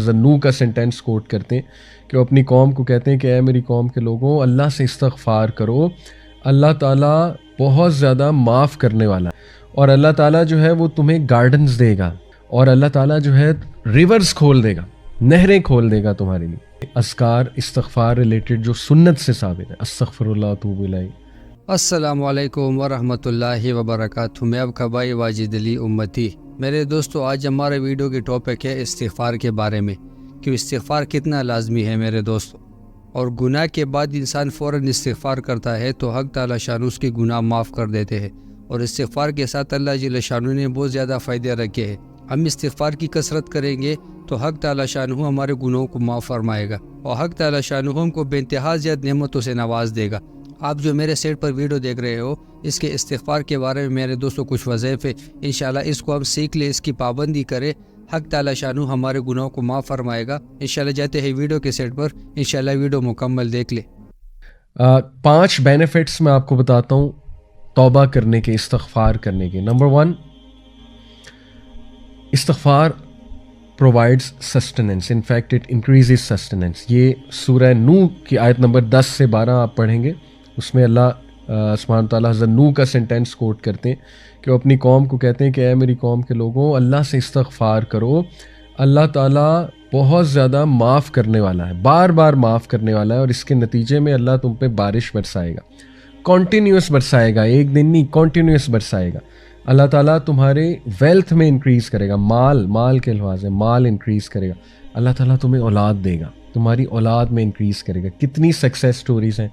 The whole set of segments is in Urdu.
زنو کا سینٹینس کوٹ کرتے ہیں کہ وہ اپنی قوم کو کہتے ہیں کہ اے میری قوم کے لوگوں اللہ سے استغفار کرو، اللہ تعالیٰ بہت زیادہ معاف کرنے والا ہے، اور اللہ تعالیٰ جو ہے وہ تمہیں گارڈنز دے گا، اور اللہ تعالیٰ جو ہے ریورز کھول دے گا، نہریں کھول دے گا تمہارے لیے۔ اذکار استغفار ریلیٹڈ جو سنت سے ثابت ہے، استغفر اللہ اتوب الیہ۔ السلام علیکم ورحمۃ اللہ وبرکاتہ۔ میں اب کا بھائی واجد علی امتی۔ میرے دوستو، آج ہمارے ویڈیو کی ٹاپک ہے استغفار کے بارے میں، کہ استغفار کتنا لازمی ہے میرے دوستو۔ اور گناہ کے بعد انسان فوراً استغفار کرتا ہے تو حق تعالی شان اس کے گناہ معاف کر دیتے ہیں، اور استغفار کے ساتھ اللہ جل شانہ نے بہت زیادہ فائدے رکھے ہیں۔ ہم استغفار کی کثرت کریں گے تو حق تعالی شانہ ہمارے گناہوں کو معاف فرمائے گا، اور حق تعالی شانہ ہم کو بے انتہا زیادہ نعمتوں سے نواز دے گا۔ آپ جو میرے سیٹ پر ویڈیو دیکھ رہے ہو، اس کے استغفار کے بارے میں میرے دوستوں کچھ وظیفے، انشاءاللہ اس کو ہم سیکھ لیں، اس کی پابندی کریں، حق تعالی شانہ ہمارے گناہوں کو معاف فرمائے گا۔ انشاءاللہ جاتے ہیں ویڈیو کے سیٹ پر، انشاءاللہ ویڈیو مکمل دیکھ لیں۔ 5 بینیفٹس میں آپ کو بتاتا ہوں توبہ کرنے کے، استغفار کرنے کے۔ نمبر 1، استغفار provides sustenance. In fact, it increases sustenance. یہ سورہ نوح کی آیت نمبر 10 سے 12 آپ پڑھیں گے، اس میں اللہ سبحانہ تعالیٰ حضرت نوح کا سینٹینس کوٹ کرتے ہیں کہ وہ اپنی قوم کو کہتے ہیں کہ اے میری قوم کے لوگوں اللہ سے استغفار کرو، اللہ تعالیٰ بہت زیادہ معاف کرنے والا ہے، بار بار معاف کرنے والا ہے، اور اس کے نتیجے میں اللہ تم پہ بارش برسائے گا، کنٹینیوس برسائے گا، ایک دن نہیں، کنٹینیوس برسائے گا۔ اللہ تعالیٰ تمہارے ویلتھ میں انکریز کرے گا، مال کے الفاظ ہے، مال انکریز کرے گا۔ اللہ تعالیٰ تمہیں اولاد دے گا، تمہاری اولاد میں انکریز کرے گا۔ کتنی سکسیس سٹوریز ہیں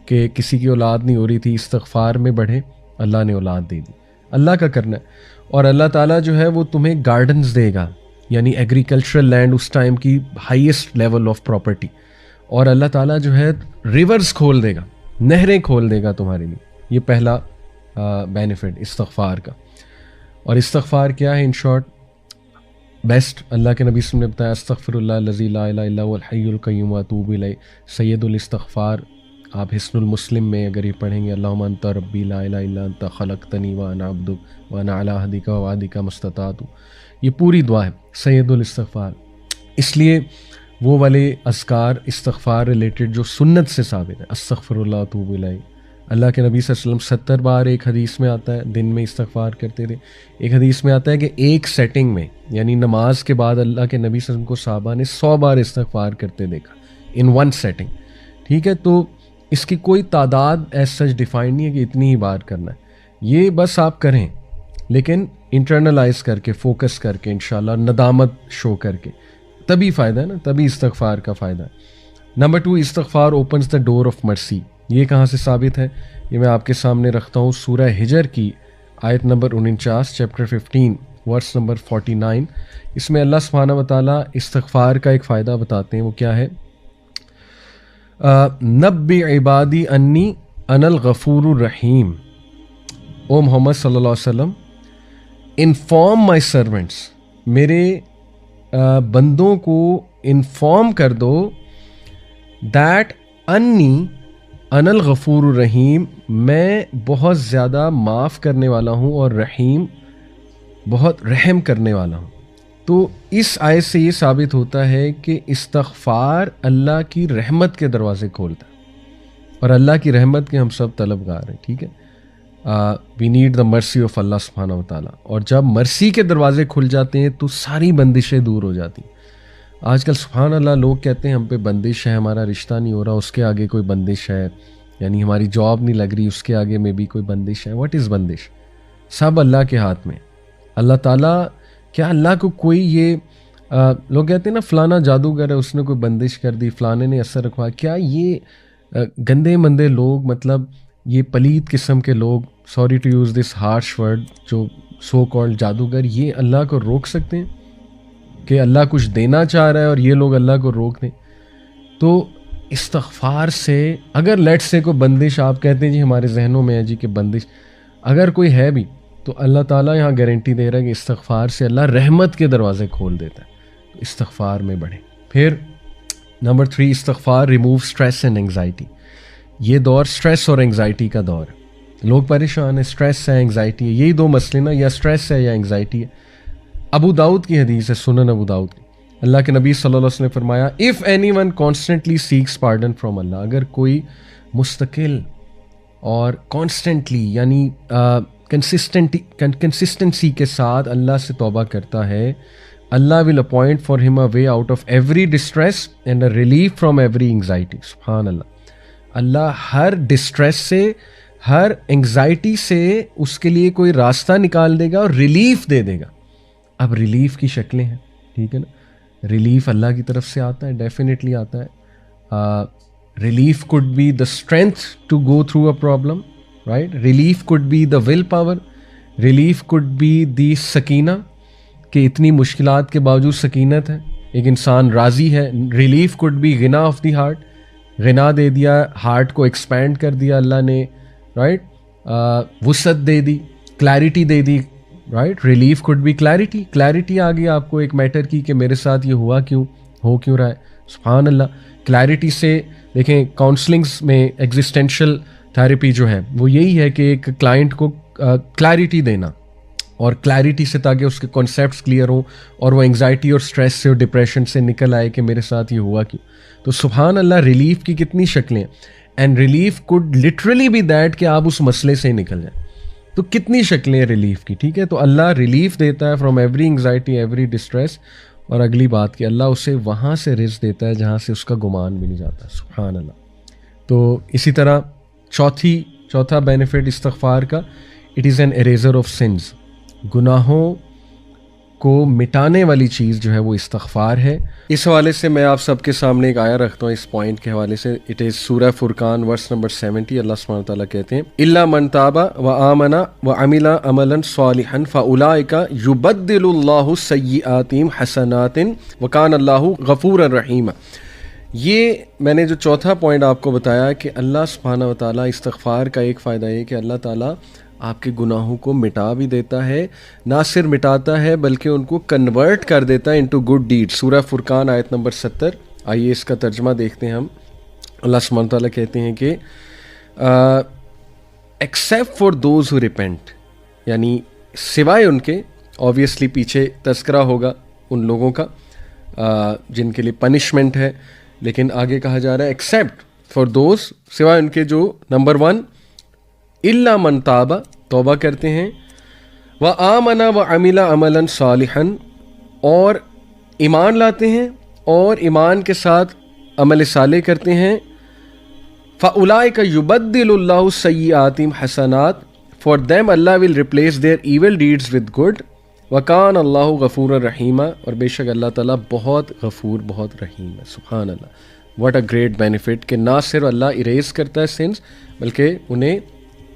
کہ کسی کی اولاد نہیں ہو رہی تھی، استغفار میں بڑھے، اللہ نے اولاد دے دی۔ اللہ کا کرنا ہے۔ اور اللہ تعالیٰ جو ہے وہ تمہیں گارڈنز دے گا، یعنی ایگریکلچرل لینڈ اس ٹائم کی ہائیسٹ لیول آف پراپرٹی، اور اللہ تعالیٰ جو ہے ریورز کھول دے گا، نہریں کھول دے گا تمہارے لیے۔ یہ پہلا بینیفٹ استغفار کا۔ اور استغفار کیا ہے؟ ان شارٹ بیسٹ، اللہ کے نبی صلی اللہ علیہ وسلم نے بتایا، استغفر اللہ الذی لا الہ الا هو الحی القیوم واتوب الیہ، سید الاستغفار۔ آپ حسن المسلم میں اگر یہ پڑھیں گے، اللہم انت ربی لا الہ الا انت خلقتنی وانا عبدک وانا علی عہدک ووعدک ما استطعت، یہ پوری دعا ہے سید الاستغفار۔ اس لیے وہ والے اذکار استغفار ریلیٹڈ جو سنت سے ثابت ہے، استغفر اللہ اتوب الیہ، اللہ کے نبی صلی اللہ علیہ وسلم 70 بار ایک حدیث میں آتا ہے دن میں استغفار کرتے تھے۔ ایک حدیث میں آتا ہے کہ ایک سیٹنگ میں، یعنی نماز کے بعد اللہ کے نبی صلی اللہ علیہ وسلم کو صحابہ نے 100 بار استغفار کرتے دیکھا، ان ون سیٹنگ۔ ٹھیک ہے، تو اس کی کوئی تعداد ایز سچ ڈیفائن نہیں ہے کہ اتنی ہی بار کرنا ہے، یہ بس آپ کریں، لیکن انٹرنلائز کر کے، فوکس کر کے، انشاءاللہ ندامت شو کر کے، تبھی فائدہ ہے نا، تبھی استغفار کا فائدہ ہے۔ نمبر 2، استغفار اوپنز دا ڈور آف مرسی۔ یہ کہاں سے ثابت ہے؟ یہ میں آپ کے سامنے رکھتا ہوں، سورہ ہجر کی آیت نمبر 49، چیپٹر 15 ورس نمبر 49۔ اس میں اللہ سبحانہ و تعالیٰ استغفار کا ایک فائدہ بتاتے ہیں، وہ کیا ہے؟ نبی عبادی انی انا الغفور الرحیم۔ او محمد صلی اللہ علیہ وسلم، انفارم مائی سرونٹس، میرے بندوں کو انفارم کر دو، دیٹ انی انا الغفور الرحیم، میں بہت زیادہ معاف کرنے والا ہوں، اور رحیم، بہت رحم کرنے والا ہوں۔ تو اس آیت سے یہ ثابت ہوتا ہے کہ استغفار اللہ کی رحمت کے دروازے کھولتا ہے، اور اللہ کی رحمت کے ہم سب طلبگار ہیں۔ ٹھیک ہے، we need the mercy of اللہ سبحانہ و تعالیٰ، اور جب مرسی کے دروازے کھل جاتے ہیں تو ساری بندشیں دور ہو جاتی ہیں۔ آج کل سبحان اللہ لوگ کہتے ہیں ہم پہ بندش ہے، ہمارا رشتہ نہیں ہو رہا، اس کے آگے کوئی بندش ہے، یعنی ہماری جاب نہیں لگ رہی، اس کے آگے میں بھی کوئی بندش ہے۔ واٹ از بندش؟ سب اللہ کے ہاتھ میں۔ اللہ تعالیٰ، کیا اللہ کو کوئی یہ لوگ کہتے ہیں نا فلانا جادوگر ہے، اس نے کوئی بندش کر دی، فلانے نے اثر رکھوا، کیا یہ گندے مندے لوگ، مطلب یہ پلید قسم کے لوگ، sorry to use this harsh word, جو سو کالڈ جادوگر، یہ اللہ کو روک سکتے ہیں کہ اللہ کچھ دینا چاہ رہا ہے اور یہ لوگ اللہ کو روک دیں؟ تو استغفار سے اگر لیٹ سے کوئی بندش، آپ کہتے ہیں جی ہمارے ذہنوں میں ہے جی کہ بندش، اگر کوئی ہے بھی تو اللہ تعالیٰ یہاں گارنٹی دے رہا ہے کہ استغفار سے اللہ رحمت کے دروازے کھول دیتا ہے۔ تو استغفار میں بڑھیں۔ پھر نمبر 3، استغفار ریموو اسٹریس اینڈ انگزائٹی۔ یہ دور اسٹریس اور انگزائٹی کا دور ہے، لوگ پریشان ہیں، اسٹریس ہے، انگزائٹی ہے، یہی دو مسئلے نا، یا اسٹریس ہے یا انگزائٹی ہے۔ ابو داؤد کی حدیث ہے، سنن ابو داؤد کی، اللہ کے نبی صلی اللہ علیہ وسلم نے فرمایا if any one constantly seeks pardon from Allah, اگر کوئی مستقل اور کانسٹنٹلی یعنی کنسسٹنسی کے ساتھ اللہ سے توبہ کرتا ہے, اللہ ول appoint for him a way out of every distress and a relief from every anxiety. سبحان اللہ, اللہ ہر ڈسٹریس سے, ہر انگزائٹی سے اس کے لیے کوئی راستہ نکال دے گا اور ریلیف دے دے گا. اب ریلیف کی شکلیں ہیں, ٹھیک ہے نا, ریلیف اللہ کی طرف سے آتا ہے, ڈیفینیٹلی آتا ہے. Relief could be the strength to go through a problem, right. Relief could be the will power, relief could be the سکینہ, کہ اتنی مشکلات کے باوجود سکینت ہے, ایک انسان راضی ہے. ریلیف کوڈ بی غنا آف دی ہارٹ, غنا دے دیا, ہارٹ کو ایکسپینڈ کر دیا اللہ نے, رائٹ. وسعت دے دی, کلیرٹی دے دی, right. Relief could be clarity, clarity آ گئی آپ کو ایک میٹر کی کہ میرے ساتھ یہ ہوا کیوں, ہو کیوں رہا ہے. سبحان اللہ. کلیرٹی سے دیکھیں کاؤنسلنگس میں ایگزسٹینشیل تھیراپی جو ہے وہ یہی ہے کہ ایک کلائنٹ کو کلیرٹی دینا, اور کلیرٹی سے تاکہ اس کے کانسیپٹس کلیئر ہوں اور وہ انگزائٹی اور اسٹریس سے اور ڈپریشن سے نکل آئے کہ میرے ساتھ یہ ہوا کیوں. تو سبحان اللہ, ریلیف کی کتنی شکلیں, and relief could literally be that کہ آپ اس مسئلے سے نکل جائیں. تو کتنی شکلیں ریلیف کی, ٹھیک ہے. تو اللہ ریلیف دیتا ہے from every anxiety, every distress. اور اگلی بات کہ اللہ اسے وہاں سے رزق دیتا ہے جہاں سے اس کا گمان بھی نہیں جاتا. سبحان اللہ. تو اسی طرح چوتھا بینیفٹ استغفار کا, it is an eraser of sins. گناہوں کو مٹانے والی چیز جو ہے وہ استغفار ہے. اس حوالے سے میں آپ سب کے سامنے ایک آیا رکھتا ہوں اس پوائنٹ کے حوالے سے. اٹ از سورہ فرقان ورس نمبر 70. اللہ سبحانہ وتعالیٰ کہتے ہیں الا من تاب وآمن وعمل عملا صالحا فاولئک یبدل اللہ سیئاتہم حسنات وکان اللہ غفورا رحیما. یہ میں نے جو چوتھا پوائنٹ آپ کو بتایا کہ اللہ سبحانہ وتعالیٰ استغفار کا ایک فائدہ یہ کہ اللہ تعالیٰ آپ کے گناہوں کو مٹا بھی دیتا ہے, نہ صرف مٹاتا ہے بلکہ ان کو کنورٹ کر دیتا ہے انٹو گڈ ڈیڈ. سورہ فرقان آیت نمبر 70. آئیے اس کا ترجمہ دیکھتے ہیں ہم. اللہ سبحانہ تعالیٰ کہتے ہیں کہ except for those who repent, یعنی سوائے ان کے, آبویسلی پیچھے تذکرہ ہوگا ان لوگوں کا جن کے لیے پنشمنٹ ہے, لیکن آگے کہا جا رہا ہے ایکسیپٹ فار دوز, سوائے ان کے جو نمبر 1 الا من تاب, توبہ کرتے ہیں, وآمن وعمل عملا صالحا, اور ایمان لاتے ہیں اور ایمان کے ساتھ عمل صالح کرتے ہیں. فاولئک یبدل اللہ سیئاتہم حسنات, for them Allah will replace their evil deeds with good. وکان اللہ غفور رحیما, اور بے شک اللہ تعالیٰ بہت غفور بہت رحیم ہے. سبحان اللہ, واٹ اے گریٹ بینیفٹ کہ نہ صرف اللہ اریز کرتا ہے سنس بلکہ انہیں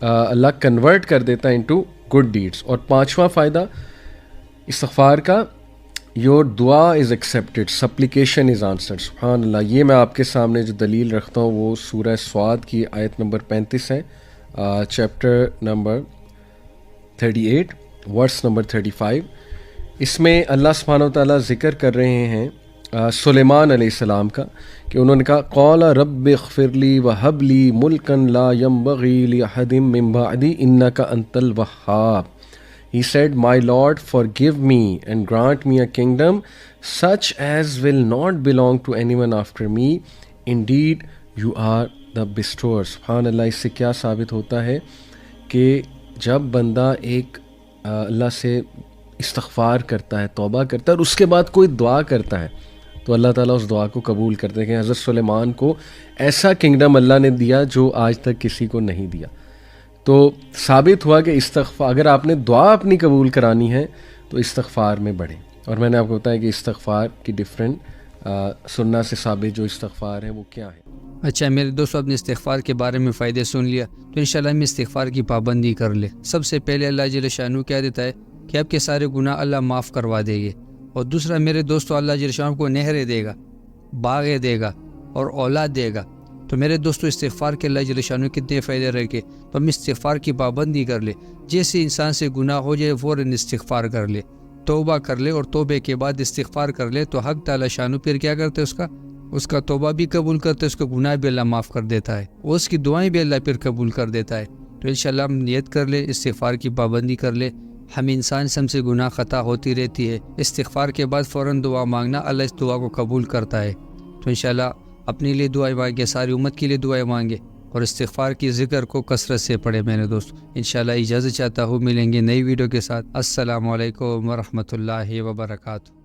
اللہ کنورٹ کر دیتا ہے انٹو گڈ ڈیڈس. اور پانچواں فائدہ استغفار کا, یور دعا is accepted, supplication is answered. سبحان اللہ. یہ میں آپ کے سامنے جو دلیل رکھتا ہوں وہ سورہ صاد کی آیت نمبر 35 ہے, چیپٹر نمبر 38 ورس نمبر 35. اس میں اللہ سبحانہ و تعالیٰ ذکر کر رہے ہیں سلیمان علیہ السلام کا کہ انہوں نے کہا قال رب اغفر لی وہب لی ملکا لا ينبغی لأحد من بعدی انک انت الوہاب. He said, my Lord, forgive me and grant me a kingdom such as will not belong to anyone after me. Indeed, you are the bestower. سبحان اللہ. اس سے کیا ثابت ہوتا ہے کہ جب بندہ ایک اللہ سے استغفار کرتا ہے, توبہ کرتا ہے, اور اس کے بعد کوئی دعا کرتا ہے تو اللہ تعالیٰ اس دعا کو قبول کرتے ہیں. کہ حضرت سلیمان کو ایسا کنگڈم اللہ نے دیا جو آج تک کسی کو نہیں دیا. تو ثابت ہوا کہ استغفار, اگر آپ نے دعا اپنی قبول کرانی ہے تو استغفار میں بڑھیں. اور میں نے آپ کو بتایا کہ استغفار کی ڈفرینٹ سننا سے ثابت جو استغفار ہے وہ کیا ہے. اچھا میرے دوستو, اپنے استغفار کے بارے میں فائدے سن لیا تو انشاءاللہ ہم استغفار کی پابندی کر لیں. سب سے پہلے اللہ جل شانہ کیا دیتا ہے کہ آپ کے سارے گناہ اللہ معاف کروا دے گے. اور دوسرا میرے دوستو, اللہ جل شانہ کو نہریں دے گا, باغیں دے گا اور اولاد دے گا. تو میرے دوستو استغفار کے اللہ جل شانہ کتنے فائدے رہ کے, تو ہم استغفار کی پابندی کر لے. جیسے انسان سے گناہ ہو جائے فوراً استغفار کر لے, توبہ کر لے, اور توبے کے بعد استغفار کر لے تو حق تعالی شانہ پھر کیا کرتے اس کا توبہ بھی قبول کرتے, اس کا گناہ بھی اللہ معاف کر دیتا ہے, اور اس کی دعائیں بھی اللہ پھر قبول کر دیتا ہے. تو انشاءاللہ ہم نیت کر لے, استغفار کی پابندی کر لے, ہم انسان سے ہم سے گناہ خطا ہوتی رہتی ہے، استغفار کے بعد فوراً دعا مانگنا، اللہ اس دعا کو قبول کرتا ہے۔ تو انشاءاللہ اپنے لیے دعائیں مانگے، ساری امت کے لیے دعائیں مانگے، اور استغفار کی ذکر کو کثرت سے پڑھے میرے دوست۔ انشاءاللہ اجازت چاہتا ہوں، ملیں گے نئی ویڈیو کے ساتھ۔ السلام علیکم ورحمۃ اللہ وبرکاتہ۔